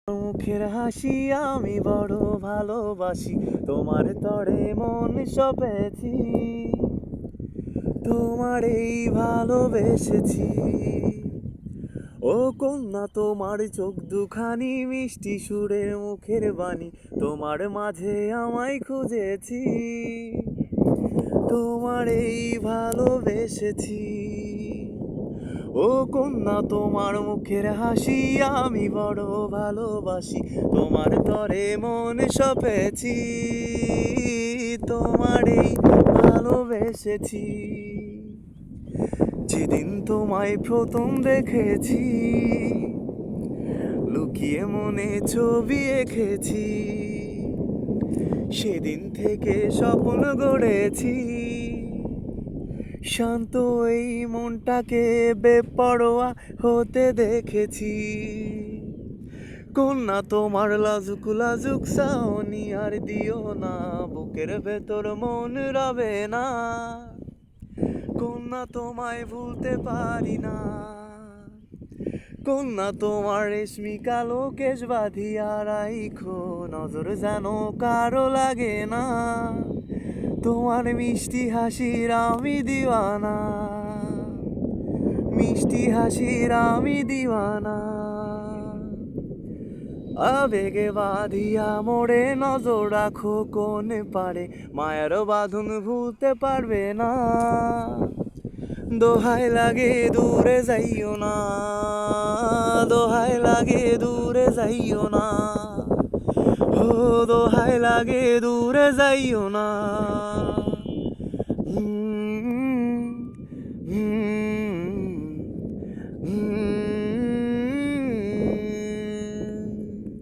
মুখের হাসি আমি বড় ভালোবাসি, তোমার তরে মন সপেছি, তোমার এই ভালোবেসেছি। ও কন্যা, তোমার চোখ দুখানি মিষ্টি সুরের মুখের বাণী, তোমার মাঝে আমায় খুঁজেছি, তোমার এই ভালোবেসেছি। ও কন্যা, তোমার মুখের হাসি আমি বড় ভালোবাসি, তোমার তরে মন সপেছি, তোমার এই ভালোবেসেছি। যেদিন তোমায় প্রথম দেখেছি, লুকিয়ে মনে ছবি এঁকেছি, সেদিন থেকে স্বপ্ন গড়েছি, শান্ত এই মনটাকে বেপরোয়া হতে দেখেছি। কন্যা, তোমার লাজুক লাজুক সাওনি আর দিও না, বুকের ভেতর মন রবে না। কন্যা, তোমায় ভুলতে পারি না। কন্যা, তোমার রেশমি কালো কেশ বাঁধিয়া রাইখো, নজর যেন কারো লাগে না। তোমার মিষ্টি হাসির আমি দিওয়ানা, মিষ্টি হাসির আমি দিওয়ানা। আবেগে বাঁধিয়া মোড়ে নজর রাখো কোন পারে, মায়ের বাঁধন ভুলতে পারবে না। দোহাই লাগে দূরে যাইও না, দোহাই লাগে দূরে যাইও না, ও দোহাই লাগে দূরে যাইও না।